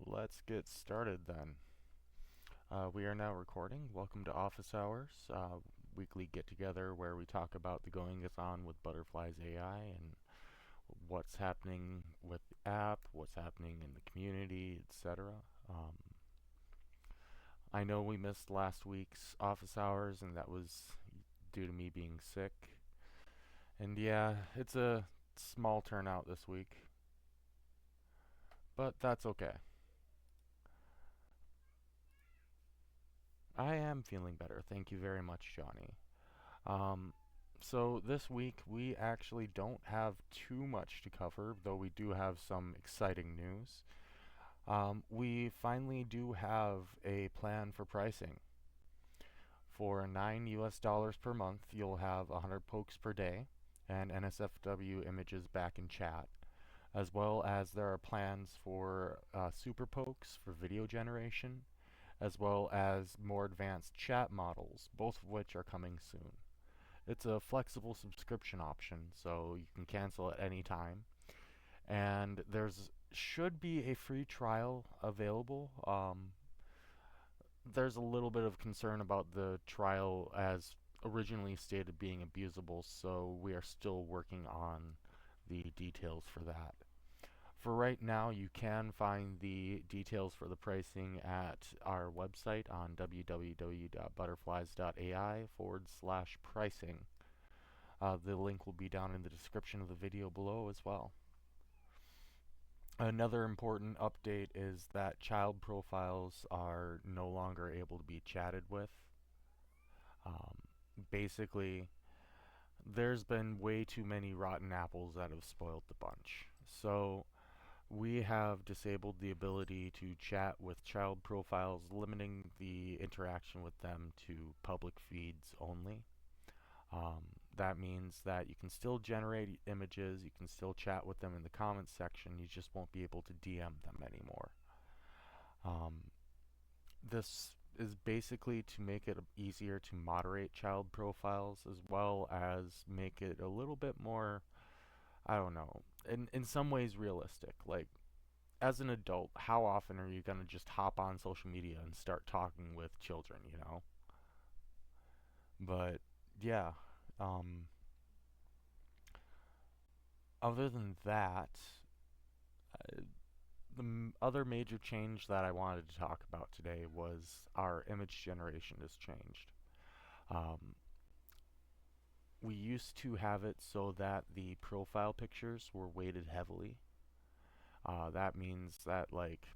Let's get started then. We are now recording. Welcome to Office Hours, weekly get together where we talk about the goings on with Butterfly's AI and what's happening with the app, what's happening in the community, etc. Um, I know we missed last week's Office Hours, and that was due to me being sick. And yeah, it's a small turnout this week, but that's okay. I am feeling better. Thank you very much, Johnny. Um, so this week we actually don't have too much to cover, though we do have some exciting news. We finally do have a plan for pricing. For $9 per month, you'll have 100 pokes per day and NSFW images back in chat, as well as there are plans for super pokes for video generation, as well as more advanced chat models, both of which are coming soon. It's a flexible subscription option, so you can cancel at any time. And there's should be a free trial available. There's a little bit of concern about the trial as originally stated being abusable, so we are still working on the details for that. For right now, you can find the details for the pricing at our website on www.butterflies.ai/pricing. The link will be down in the description of the video below as well. Another important update is that child profiles are no longer able to be chatted with. Um, Basically, there's been way too many rotten apples that have spoiled the bunch. So we have disabled the ability to chat with child profiles, limiting the interaction with them to public feeds only. That means that you can still generate images, you can still chat with them in the comments section, you just won't be able to DM them anymore. Um, this is basically to make it easier to moderate child profiles as well as make it a little bit more, I don't know, in some ways realistic. Like, as an adult, how often are you going to just hop on social media and start talking with children, you know? But yeah, um, other than that, uh, the other major change that I wanted to talk about today was our image generation has changed. Um, we used to have it so that the profile pictures were weighted heavily. That means that, like,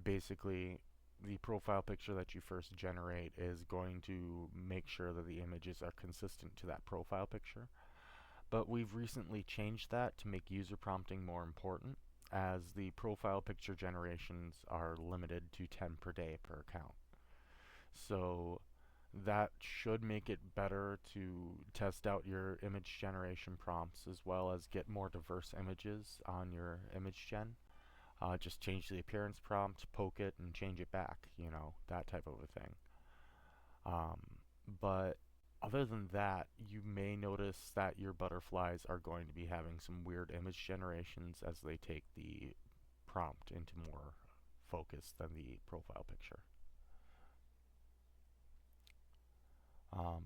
basically the profile picture that you first generate is going to make sure that the images are consistent to that profile picture. But we've recently changed that to make user prompting more important, as the profile picture generations are limited to 10 per day per account. So that should make it better to test out your image generation prompts as well as get more diverse images on your image gen. Just change the appearance prompt, poke it, and change it back, you know, that type of a thing. Um, but other than that, you may notice that your butterflies are going to be having some weird image generations as they take the prompt into more focus than the profile picture. Um,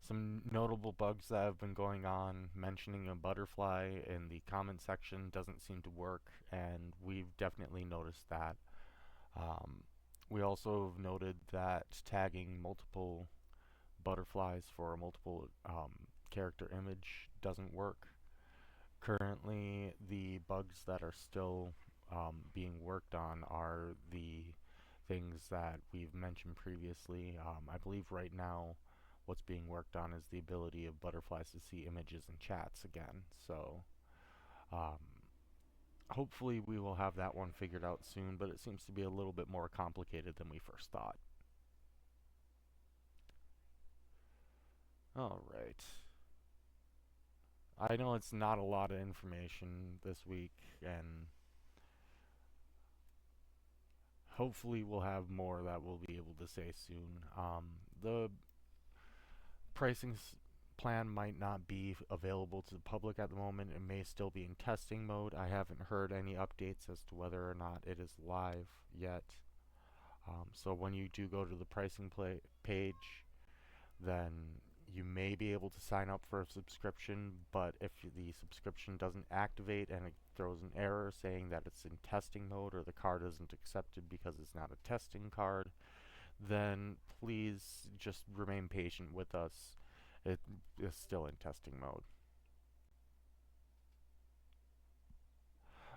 some notable bugs that have been going on, mentioning a butterfly in the comment section doesn't seem to work, and we've definitely noticed that. Um, we also have noted that tagging multiple butterflies for a multiple character image doesn't work. Currently, the bugs that are still being worked on are the things that we've mentioned previously. I believe right now what's being worked on is the ability of butterflies to see images in chats again. So um, hopefully we will have that one figured out soon, but it seems to be a little bit more complicated than we first thought. Alright. I know it's not a lot of information this week, and hopefully we'll have more that we'll be able to say soon. The pricing plan might not be available to the public at the moment. It may still be in testing mode. I haven't heard any updates as to whether or not it is live yet. So when you do go to the pricing page, then you may be able to sign up for a subscription, but if the subscription doesn't activate and it throws an error saying that it's in testing mode or the card isn't accepted because it's not a testing card, then please just remain patient with us. It is still in testing mode.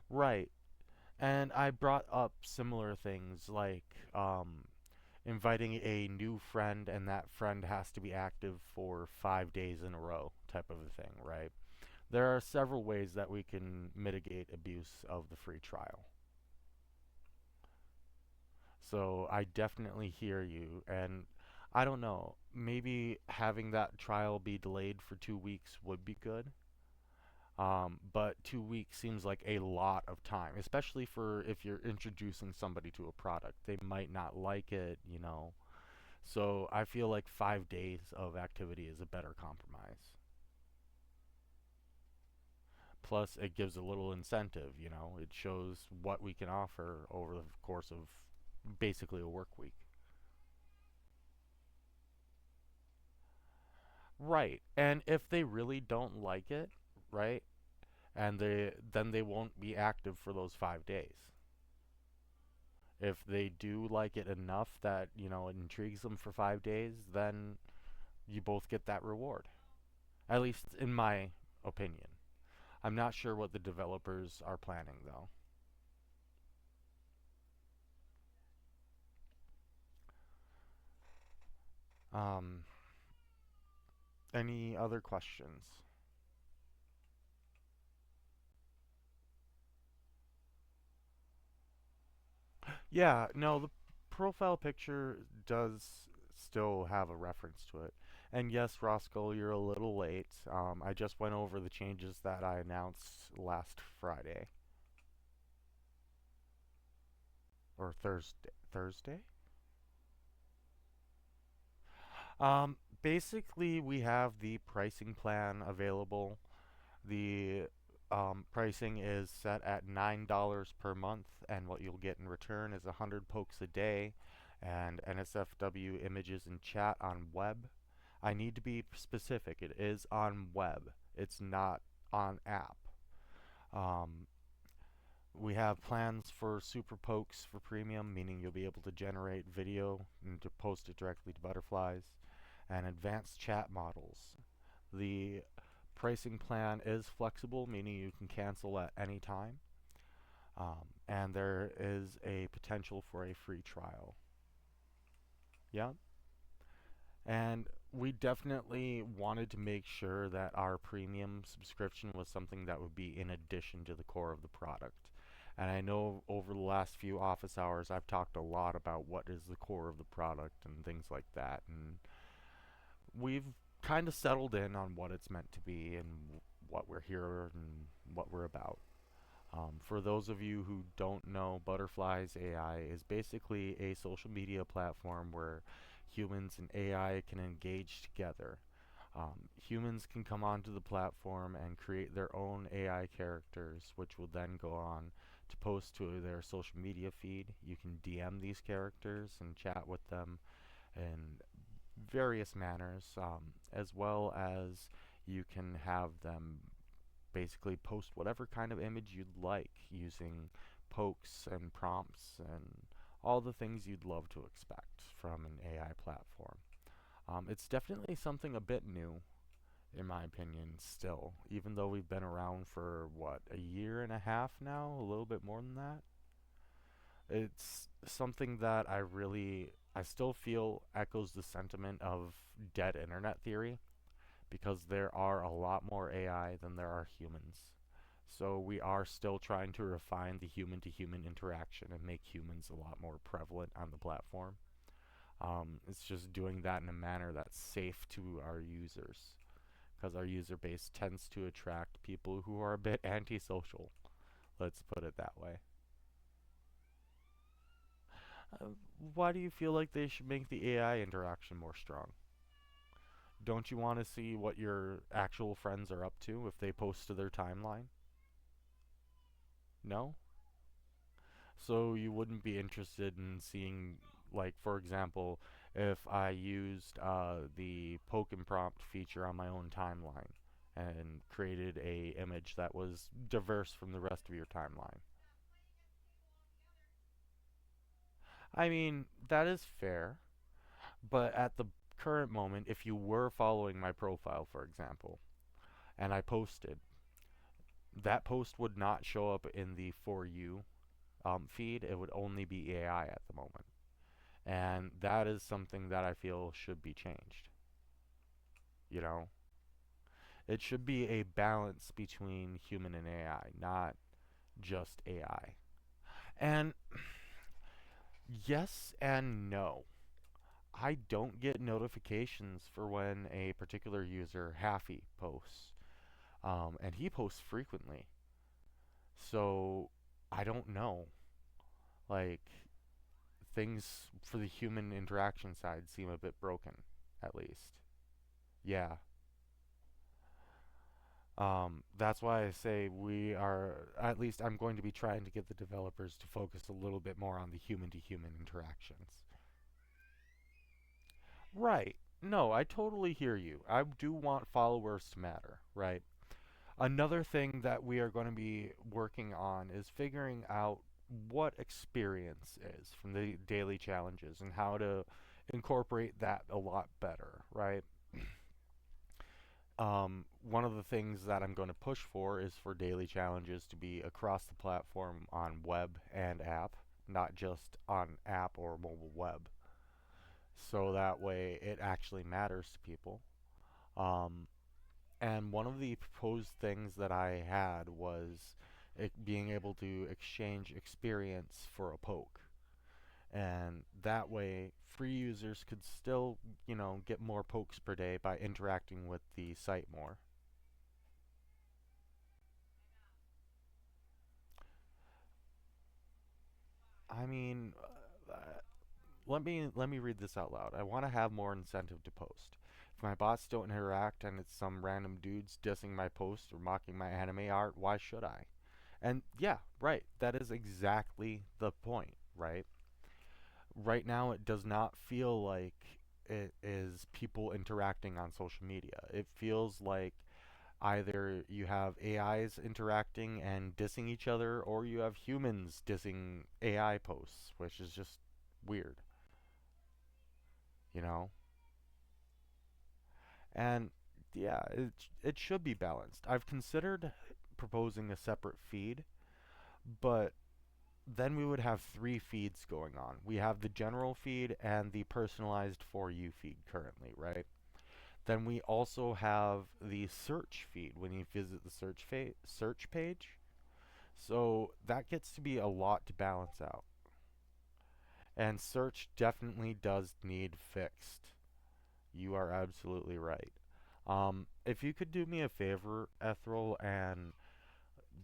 Right. And I brought up similar things like inviting a new friend and that friend has to be active for 5 days in a row type of a thing, right? There are several ways that we can mitigate abuse of the free trial. So I definitely hear you, and I don't know, maybe having that trial be delayed for 2 weeks would be good. But 2 weeks seems like a lot of time, especially for if you're introducing somebody to a product. They might not like it. So I feel like 5 days of activity is a better compromise. Plus, it gives a little incentive. It shows what we can offer over the course of basically a work week. Right. And if they really don't like it, right, and they won't be active for those 5 days. If they do like it enough that it intrigues them for 5 days, then you both get that reward. At least in my opinion. I'm not sure what the developers are planning though. Um, any other questions? Yeah, no, the profile picture does still have a reference to it. And yes, Roscoe, you're a little late. I just went over the changes that I announced last Friday or Thursday. Thursday? Basically, we have the pricing plan available. The pricing is set at $9 per month, and what you'll get in return is 100 pokes a day and NSFW images and chat on web. I need to be specific. It is on web. It's not on app. Um, we have plans for super pokes for premium, meaning you'll be able to generate video and to post it directly to butterflies, and advanced chat models. The pricing plan is flexible, meaning you can cancel at any time, and there is a potential for a free trial. Yeah, and we definitely wanted to make sure that our premium subscription was something that would be in addition to the core of the product. And I know over the last few office hours, I've talked a lot about what is the core of the product and things like that. And we've kind of settled in on what it's meant to be and what we're here and what we're about. For those of you who don't know, Butterflies AI is basically a social media platform where humans and AI can engage together. Humans can come onto the platform and create their own AI characters, which will then go on to post to their social media feed. You can DM these characters and chat with them in various manners, as well as you can have them basically post whatever kind of image you'd like using pokes and prompts and all the things you'd love to expect from an AI platform. It's definitely something a bit new, in my opinion, still, even though we've been around for what, a year and a half now, a little bit more than that. It's something that I still feel echoes the sentiment of dead internet theory because there are a lot more AI than there are humans. So we are still trying to refine the human to human interaction and make humans a lot more prevalent on the platform. It's just doing that in a manner that's safe to our users because our user base tends to attract people who are a bit antisocial. Let's put it that way. Uh, why do you feel like they should make the AI interaction more strong? Don't you want to see what your actual friends are up to if they post to their timeline? No? So you wouldn't be interested in seeing, like, for example, if I used the poke and prompt feature on my own timeline and created a image that was diverse from the rest of your timeline. I mean, that is fair, but at the current moment, if you were following my profile, for example, and I posted, that post would not show up in the For You feed. It would only be AI at the moment. And that is something that I feel should be changed. You know, it should be a balance between human and AI, not just AI. And yes and no. I don't get notifications for when a particular user, Happy, posts. And he posts frequently. So I don't know. Like, things for the human interaction side seem a bit broken, at least. Yeah. That's why I say at least I'm going to be trying to get the developers to focus a little bit more on the human to human interactions. Right. No, I totally hear you. I do want followers to matter, right? Another thing that we are going to be working on is figuring out what experience is from the daily challenges and how to incorporate that a lot better, right? One of the things that I'm going to push for is for daily challenges to be across the platform on web and app, not just on app or mobile web. So that way it actually matters to people. Um, and one of the proposed things that I had was being able to exchange experience for a poke. And that way, free users could still, get more pokes per day by interacting with the site more. I mean, let me read this out loud. I want to have more incentive to post. If my bots don't interact and it's some random dudes dissing my post or mocking my anime art, why should I? And yeah, right. That is exactly the point, right? Right now, it does not feel like it is people interacting on social media. It feels like either you have AIs interacting and dissing each other, or you have humans dissing AI posts, which is just weird, you know? And yeah, it should be balanced. I've considered proposing a separate feed, but then we would have three feeds going on. We have the general feed and the personalized For You feed currently, right? Then we also have the search feed when you visit the search page. So that gets to be a lot to balance out. And search definitely does need fixed. You are absolutely right. If you could do me a favor, Ethel, and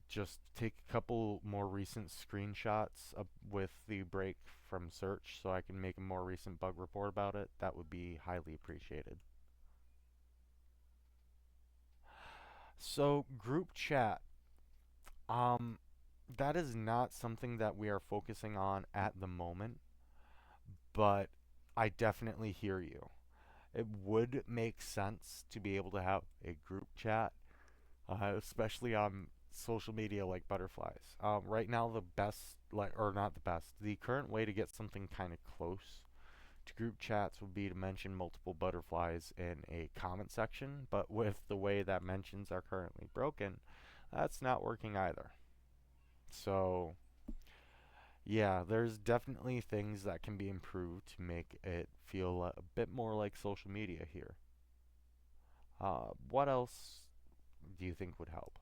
just take a couple more recent screenshots with the break from search so I can make a more recent bug report about it, that would be highly appreciated. So, group chat. Um, that is not something that we are focusing on at the moment, but I definitely hear you. It would make sense to be able to have a group chat, especially on social media like butterflies. Right now, the best, like, or not the best, the current way to get something kind of close to group chats would be to mention multiple butterflies in a comment section, but with the way that mentions are currently broken, that's not working either. So, yeah, there's definitely things that can be improved to make it feel a bit more like social media here. What else do you think would help?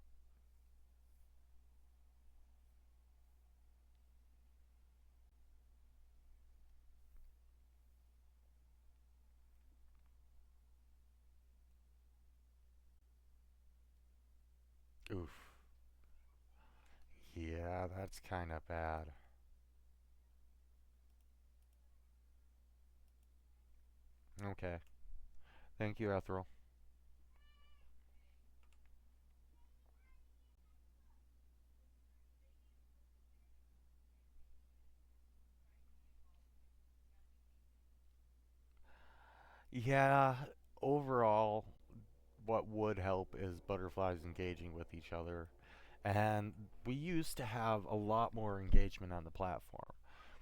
Oof. Yeah, that's kind of bad. Okay. Thank you, Ethel. Yeah, overall, what would help is butterflies engaging with each other. And we used to have a lot more engagement on the platform.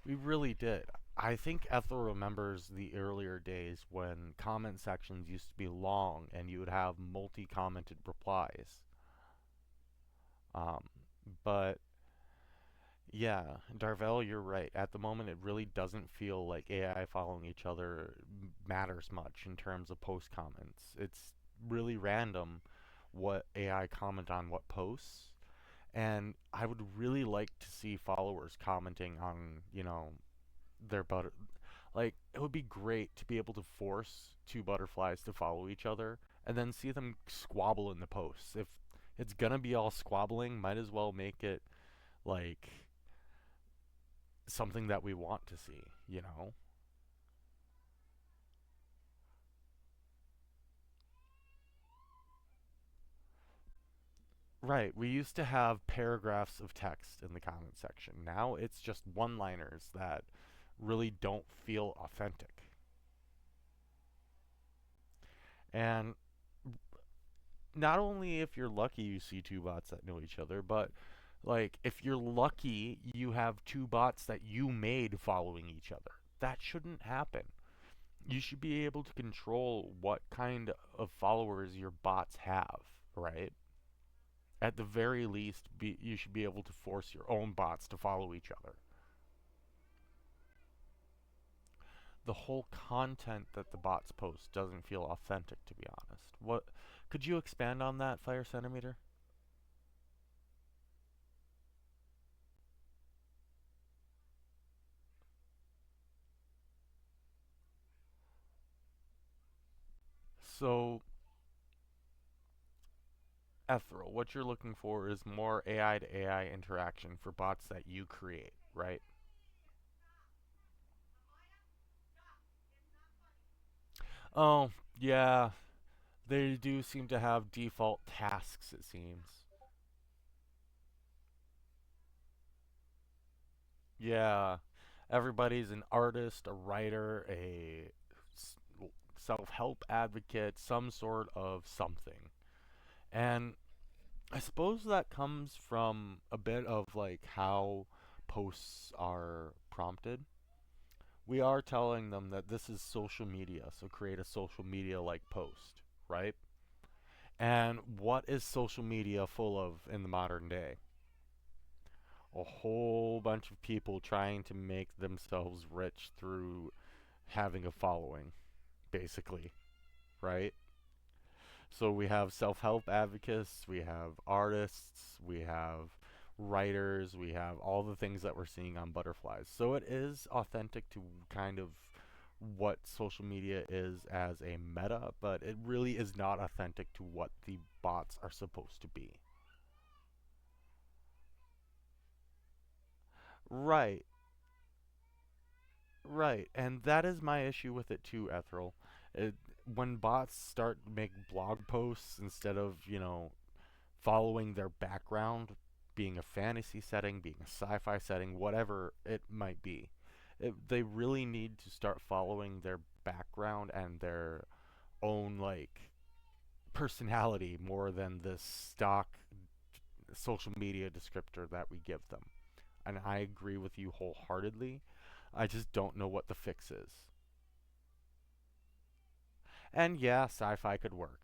We really did. I think Ethel remembers the earlier days when comment sections used to be long and you would have multi commented replies. Um, but yeah, Darvel, you're right. At the moment, it really doesn't feel like AI following each other matters much in terms of post comments. It's really random what AI comment on what posts. And I would really like to see followers commenting on, their butter. Like, it would be great to be able to force two butterflies to follow each other and then see them squabble in the posts. If it's gonna be all squabbling, might as well make it like something that we want to see, you know? Right, we used to have paragraphs of text in the comment section. Now it's just one liners that really don't feel authentic. And not only if you're lucky you see two bots that know each other, but like if you're lucky you have two bots that you made following each other. That shouldn't happen. You should be able to control what kind of followers your bots have, right? At the very least, you should be able to force your own bots to follow each other. The whole content that the bots post doesn't feel authentic, to be honest. What could you expand on that, Fire Centimeter? So, Ethereal, what you're looking for is more AI to AI interaction for bots that you create, right? Oh, yeah, they do seem to have default tasks, it seems. Yeah, everybody's an artist, a writer, a self help advocate, some sort of something. And I suppose that comes from a bit of like how posts are prompted. We are telling them that this is social media, so create a social media like post, right? And what is social media full of in the modern day? A whole bunch of people trying to make themselves rich through having a following, basically, right? So we have self help advocates, we have artists, we have writers, we have all the things that we're seeing on butterflies. So it is authentic to kind of what social media is as a meta, but it really is not authentic to what the bots are supposed to be. Right, right. And that is my issue with it too, Ethereal. It, when bots start to make blog posts instead of, following their background, being a fantasy setting, being a sci-fi setting, whatever it might be. They really need to start following their background and their own like personality more than this stock social media descriptor that we give them. And I agree with you wholeheartedly. I just don't know what the fix is. And yeah, sci-fi could work.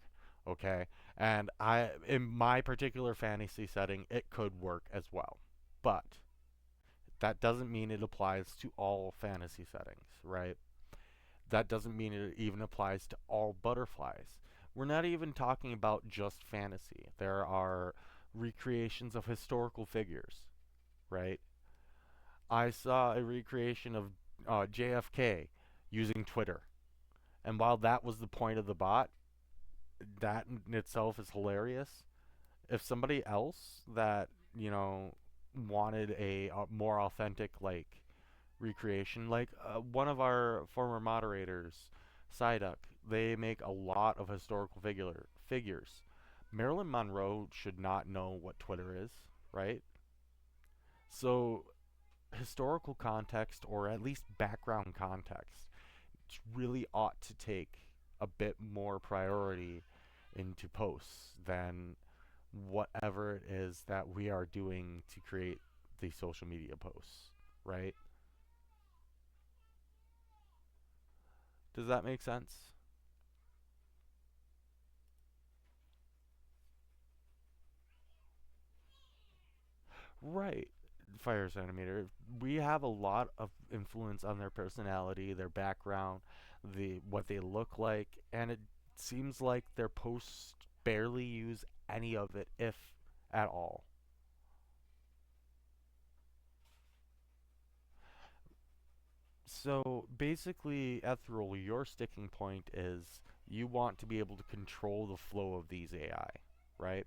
Okay? And I in my particular fantasy setting, it could work as well. But that doesn't mean it applies to all fantasy settings, right? That doesn't mean it even applies to all butterflies. We're not even talking about just fantasy. There are recreations of historical figures, right? I saw a recreation of JFK using Twitter. And while that was the point of the bot, that in itself is hilarious. If somebody else that, wanted a more authentic, like, recreation, like one of our former moderators, Psyduck, they make a lot of historical figures. Marilyn Monroe should not know what Twitter is, right? So historical context, or at least background context, really ought to take a bit more priority into posts than whatever it is that we are doing to create the social media posts, right? Does that make sense? Right. Fire centimeter. We have a lot of influence on their personality, their background, the what they look like, and it seems like their posts barely use any of it, if at all. So basically, Ethereal, your sticking point is you want to be able to control the flow of these AI, right?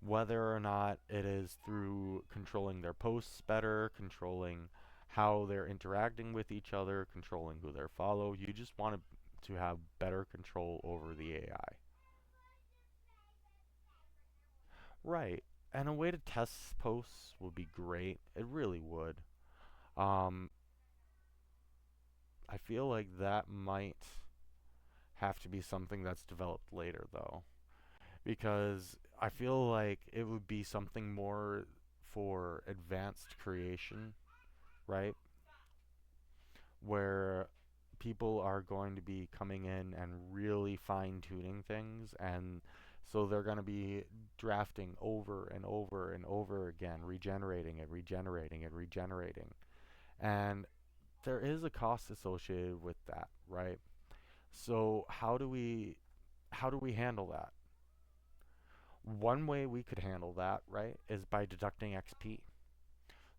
Whether or not it is through controlling their posts better, controlling how they're interacting with each other, controlling who they follow, you just want to have better control over the AI. Right. And a way to test posts would be great. It really would. Um, I feel like that might have to be something that's developed later, though, because I feel like it would be something more for advanced creation, right? Where people are going to be coming in and really fine tuning things, and so they're going to be drafting over and over and over again, regenerating it, regenerating it, regenerating. And there is a cost associated with that, right? So how do we handle that? One way we could handle that, right, is by deducting XP.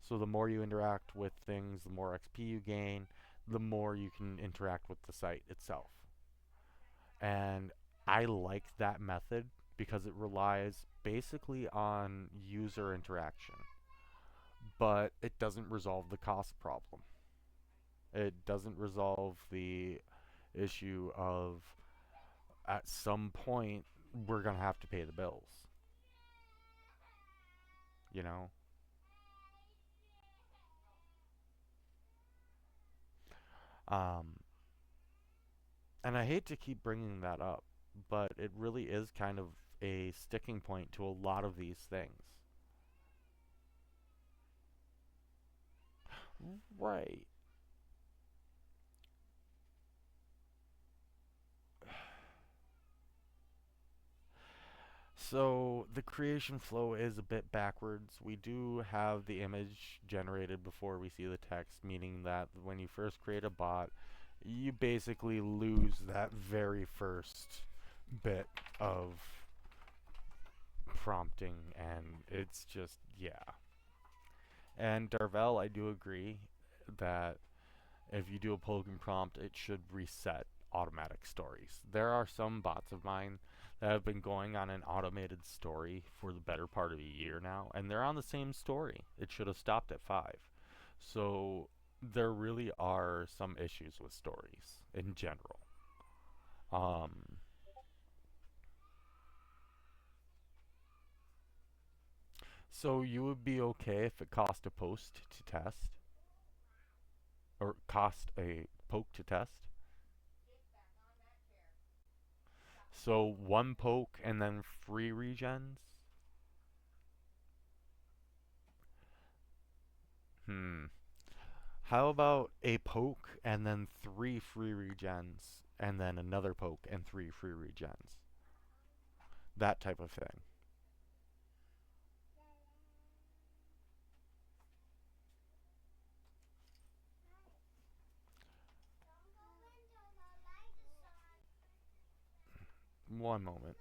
So the more you interact with things, the more XP you gain, the more you can interact with the site itself. And I like that method because it relies basically on user interaction, but it doesn't resolve the cost problem. It doesn't resolve the issue of at some point we're going to have to pay the bills, you know? Um, and I hate to keep bringing that up, but it really is kind of a sticking point to a lot of these things. Right. So the creation flow is a bit backwards. We do have the image generated before we see the text, meaning that when you first create a bot, you basically lose that very first bit of prompting, and it's just, yeah. And Darvel, I do agree that if you do a Polygon prompt, it should reset automatic stories. There are some bots of mine that have been going on an automated story for the better part of a year now, and they're on the same story. It should have stopped at 5. So there really are some issues with stories in general. Um, so you would be okay if it cost a post to test, or cost a poke to test? So one poke and then free regens? Hmm. How about a poke and then 3 free regens, and then another poke and 3 free regens? That type of thing. One moment.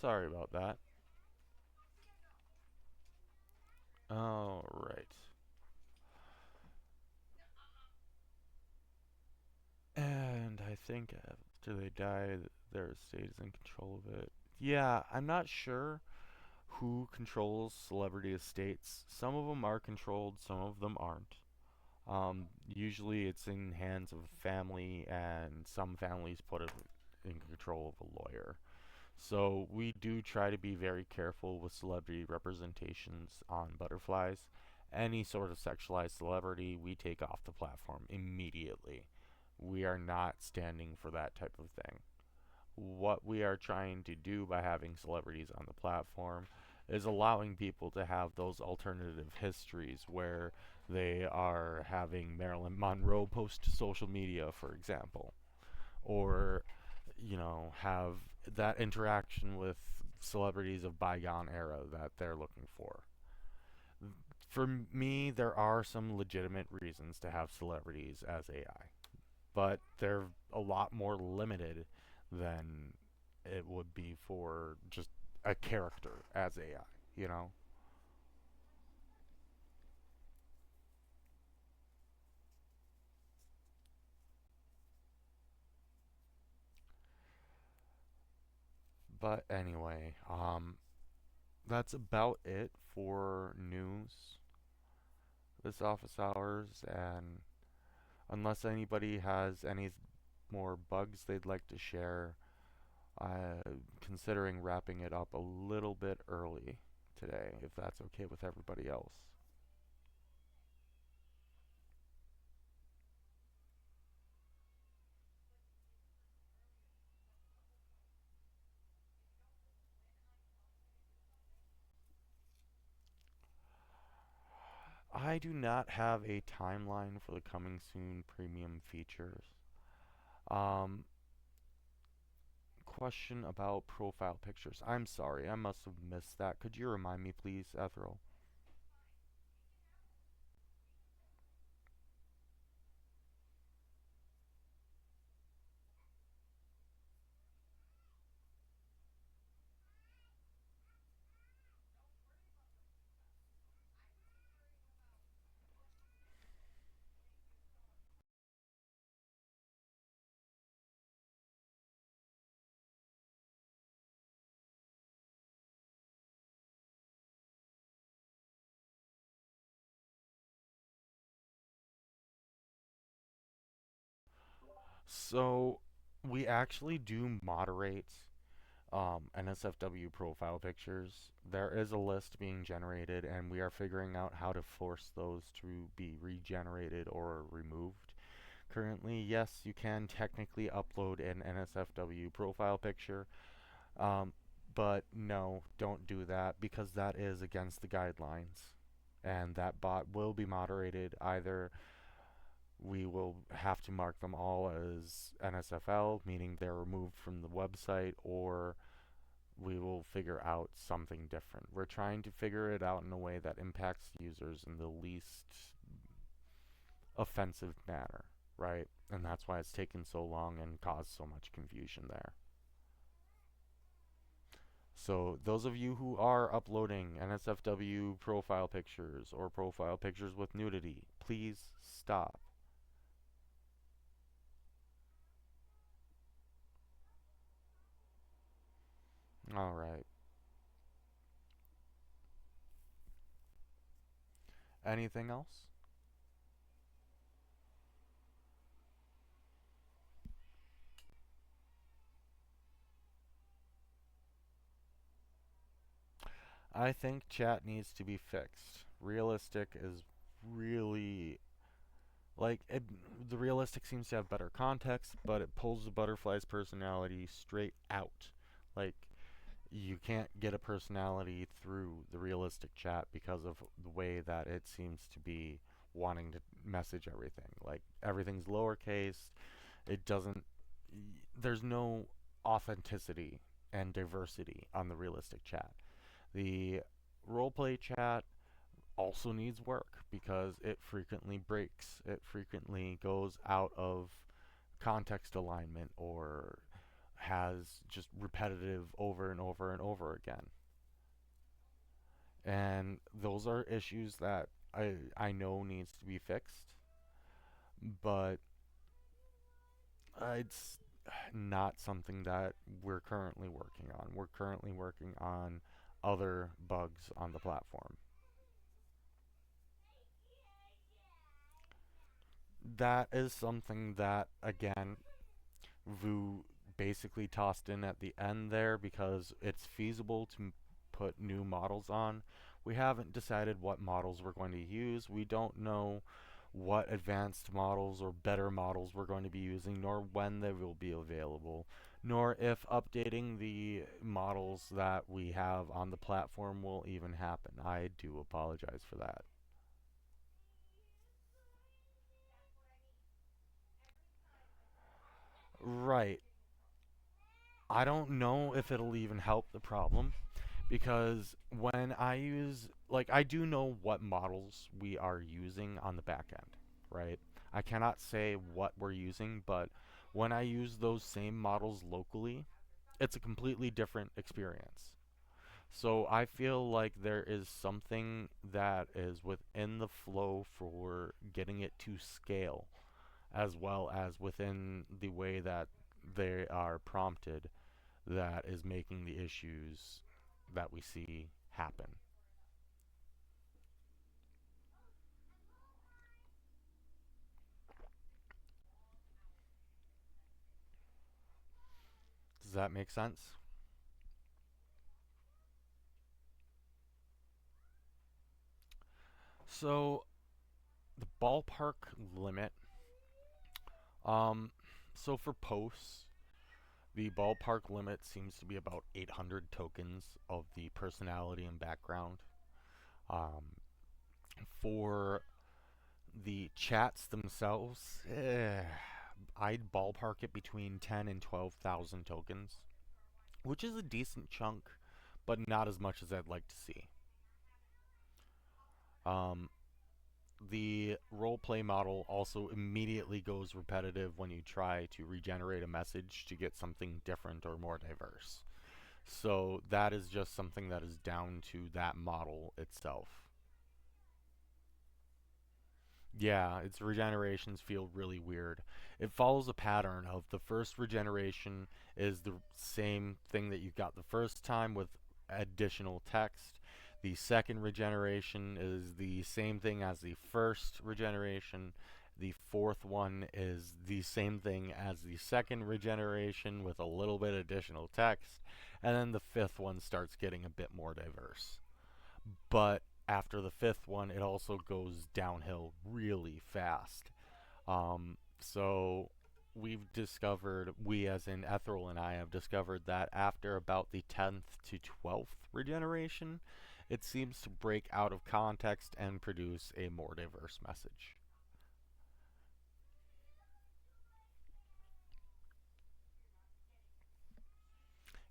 Sorry about that. Alright. And I think after they die, their estate is in control of it. Yeah, I'm not sure who controls celebrity estates. Some of them are controlled, some of them aren't. Usually it's in hands of family, and some families put it in control of a lawyer. So we do try to be very careful with celebrity representations on butterflies. Any sort of sexualized celebrity, we take off the platform immediately. We are not standing for that type of thing. What we are trying to do by having celebrities on the platform is allowing people to have those alternative histories where they are having Marilyn Monroe post to social media, for example, or have that interaction with celebrities of bygone era that they're looking for. For me, there are some legitimate reasons to have celebrities as AI, but they're a lot more limited than it would be for just a character as AI, you know? But anyway, that's about it for news this office hours, and unless anybody has any more bugs they'd like to share, considering wrapping it up a little bit early today, if that's okay with everybody else. I do not have a timeline for the coming soon premium features. Um, Question about profile pictures. I'm sorry, I must have missed that. Could you remind me, please, Ethel? So, we actually do moderate NSFW profile pictures. There is a list being generated, and we are figuring out how to force those to be regenerated or removed. Currently, yes, you can technically upload an NSFW profile picture, um, but no, don't do that because that is against the guidelines. And that bot will be moderated. Either we will have to mark them all as NSFL, meaning they're removed from the website, or we will figure out something different. We're trying to figure it out in a way that impacts users in the least offensive manner, right? And that's why it's taken so long and caused so much confusion there. So, those of you who are uploading NSFW profile pictures or profile pictures with nudity, please stop. All right. Anything else? I think chat needs to be fixed. Realistic is really the realistic seems to have better context, but it pulls the butterfly's personality straight out. Like you can't get a personality through the realistic chat because of the way that it seems to be wanting to message everything. Like everything's lowercase. It doesn't. There's no authenticity and diversity on the realistic chat. The roleplay chat also needs work because it frequently breaks. It frequently goes out of context alignment or has just repetitive over and over and over again. And those are issues that I know needs to be fixed, but it's not something that we're currently working on. We're currently working on other bugs on the platform. That is something that, again, Vu basically tossed in at the end there because it's feasible to put new models on. We haven't decided what models we're going to use. We don't know what advanced models or better models we're going to be using, nor when they will be available, nor if updating the models that we have on the platform will even happen. I do apologize for that. Right. I don't know if it'll even help the problem because when I use, like, I do know what models we are using on the back end, right? I cannot say what we're using, but when I use those same models locally, it's a completely different experience. So I feel like there is something that is within the flow for getting it to scale, as well as within the way that they are prompted, that is making the issues that we see happen. Does that make sense? So the ballpark limit, um, so for posts, the ballpark limit seems to be about 800 tokens of the personality and background. Um, for the chats themselves, I'd ballpark it between 10 and 12,000 tokens, which is a decent chunk, but not as much as I'd like to see. Um, the roleplay model also immediately goes repetitive when you try to regenerate a message to get something different or more diverse. So that is just something that is down to that model itself. Yeah, its regenerations feel really weird. It follows a pattern of the first regeneration is the same thing that you got the first time with additional text. The second regeneration is the same thing as the first regeneration. The fourth one is the same thing as the second regeneration with a little bit additional text. And then the fifth one starts getting a bit more diverse. But after the fifth one, it also goes downhill really fast. So we've discovered, we as in Ethel and I have discovered that after about the 10th to 12th regeneration, it seems to break out of context and produce a more diverse message.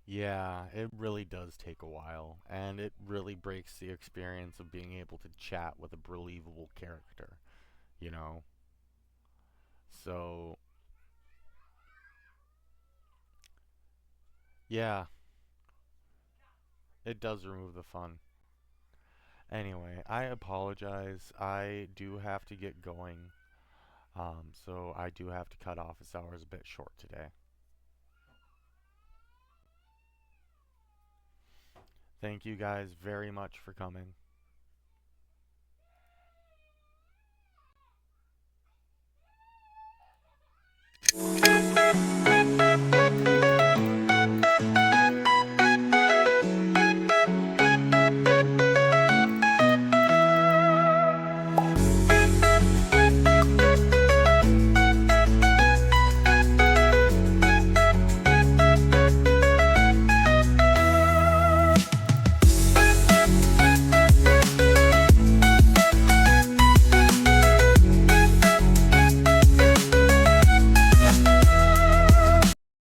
Yeah, it really does take a while, and it really breaks the experience of being able to chat with a believable character, you know? So, yeah, it does remove the fun. Anyway, I apologize. I do have to get going. So I do have to cut office hours a bit short today. Thank you guys very much for coming.